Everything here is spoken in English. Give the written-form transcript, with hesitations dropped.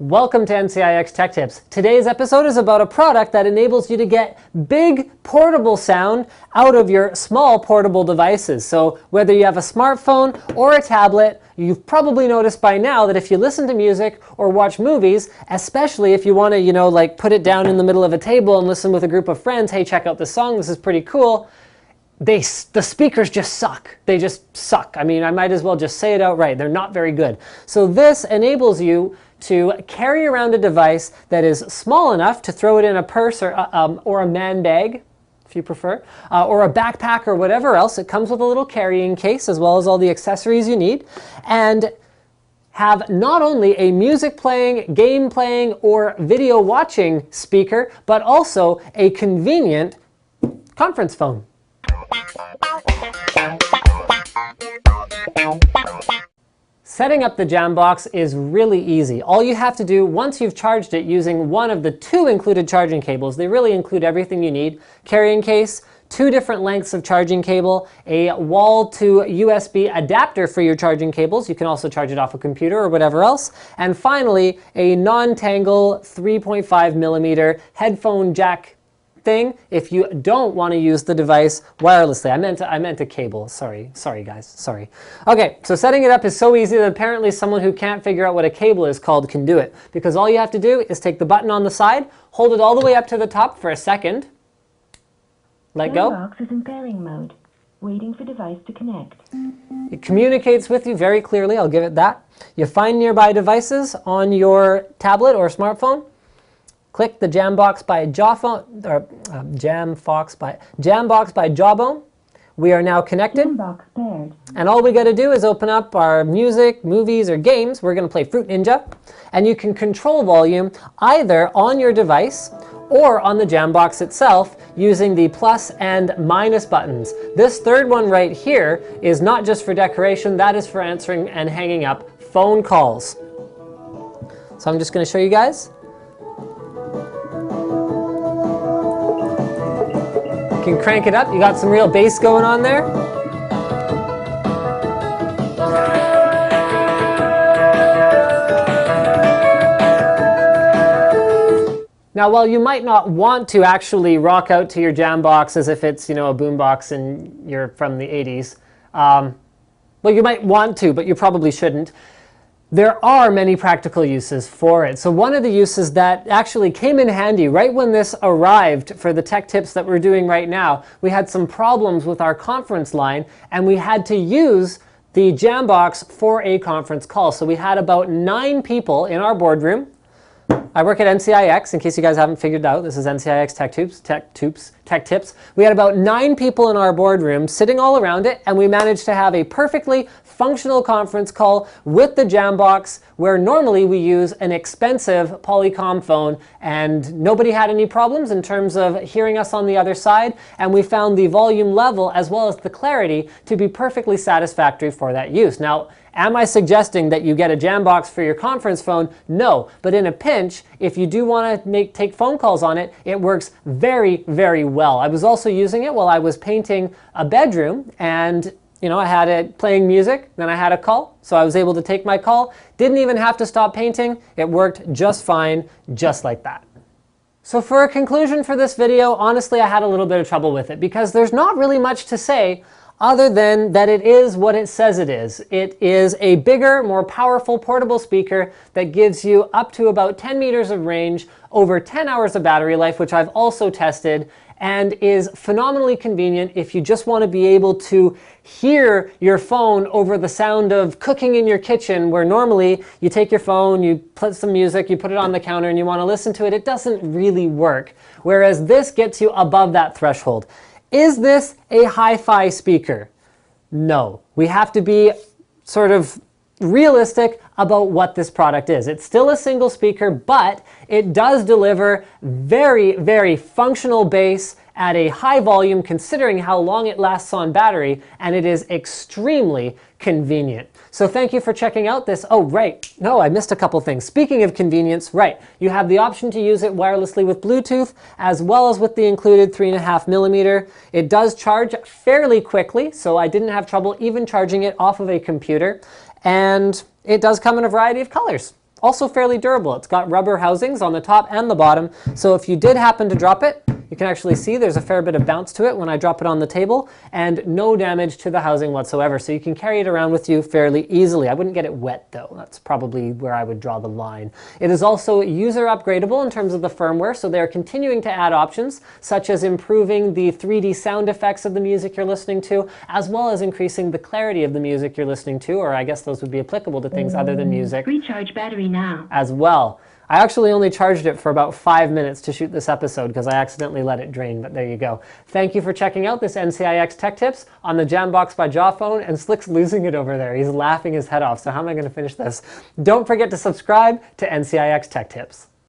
Welcome to NCIX Tech Tips. Today's episode is about a product that enables you to get big portable sound out of your small portable devices. So whether you have a smartphone or a tablet, you've probably noticed by now that if you listen to music or watch movies, especially if you want to, like put it down in the middle of a table and listen with a group of friends, hey, check out this song, this is pretty cool. The speakers just suck. They just suck. I mean, I might as well just say it outright. They're not very good. So this enables you to carry around a device that is small enough to throw it in a purse or a man bag, if you prefer, or a backpack or whatever else. It comes with a little carrying case as well as all the accessories you need, and have not only a music playing, game playing, or video watching speaker, but also a convenient conference phone. Setting up the Jambox is really easy. All you have to do once you've charged it using one of the two included charging cables, they really include everything you need. Carrying case, two different lengths of charging cable, a wall to USB adapter for your charging cables. You can also charge it off a computer or whatever else. And finally, a non-tangle 3.5 millimeter headphone jack thing if you don't want to use the device wirelessly. I meant a cable. Sorry guys, sorry. Okay, so setting it up is so easy that apparently someone who can't figure out what a cable is called can do it. Because all you have to do is take the button on the side, hold it all the way up to the top for a second, let go. Jambox is in pairing mode, waiting for device to connect. It communicates with you very clearly, I'll give it that. You find nearby devices on your tablet or smartphone. Click the Jambox by Jawbone, or Jambox by Jawbone. We are now connected. Jambox paired. And all we got to do is open up our music, movies, or games. We're going to play Fruit Ninja. And you can control volume either on your device or on the Jambox itself using the plus and minus buttons. This third one right here is not just for decoration, that is for answering and hanging up phone calls. So I'm just going to show you guys. You can crank it up. You got some real bass going on there. Now, while you might not want to actually rock out to your Jambox as if it's, a boombox and you're from the 80s, well, you might want to, but you probably shouldn't. There are many practical uses for it. So one of the uses that actually came in handy right when this arrived for the tech tips that we're doing right now, we had some problems with our conference line and we had to use the Jambox for a conference call. So we had about 9 people in our boardroom. I work at NCIX, in case you guys haven't figured out. This is NCIX Tech Tips. We had about 9 people in our boardroom sitting all around it, and we managed to have a perfectly functional conference call with the Jambox, where normally we use an expensive Polycom phone, and nobody had any problems in terms of hearing us on the other side, and we found the volume level as well as the clarity to be perfectly satisfactory for that use. Now, am I suggesting that you get a Jambox for your conference phone? No, but in a pinch, if you do want to take phone calls on it, it works very, very well. I was also using it while I was painting a bedroom, and I had it playing music, then I had a call, so I was able to take my call. Didn't even have to stop painting. It worked just fine, just like that. So for a conclusion for this video, honestly, I had a little bit of trouble with it because there's not really much to say other than that it is what it says it is. It is a bigger, more powerful portable speaker that gives you up to about 10 meters of range, over 10 hours of battery life, which I've also tested, and is phenomenally convenient if you just want to be able to hear your phone over the sound of cooking in your kitchen, where normally you take your phone, you put some music, you put it on the counter, and you want to listen to it. It doesn't really work, whereas this gets you above that threshold. Is this a hi-fi speaker? No. We have to be sort of realistic about what this product is. It's still a single speaker, but it does deliver very, very functional bass at a high volume considering how long it lasts on battery, and it is extremely convenient. So thank you for checking out this. Oh, right. No, I missed a couple things. Speaking of convenience, right, you have the option to use it wirelessly with Bluetooth as well as with the included 3.5 millimeter. It does charge fairly quickly, so I didn't have trouble even charging it off of a computer. And it does come in a variety of colors. Also fairly durable. It's got rubber housings on the top and the bottom, so if you did happen to drop it, you can actually see there's a fair bit of bounce to it when I drop it on the table, and no damage to the housing whatsoever, so you can carry it around with you fairly easily. I wouldn't get it wet though. That's probably where I would draw the line. It is also user upgradable in terms of the firmware, so they're continuing to add options, such as improving the 3D sound effects of the music you're listening to, as well as increasing the clarity of the music you're listening to, or I guess those would be applicable to things other than music. Recharge battery now. As well. I actually only charged it for about 5 minutes to shoot this episode because I accidentally let it drain, but there you go. Thank you for checking out this NCIX Tech Tips on the Jambox by Jawbone, and Slick's losing it over there. He's laughing his head off, so how am I going to finish this? Don't forget to subscribe to NCIX Tech Tips.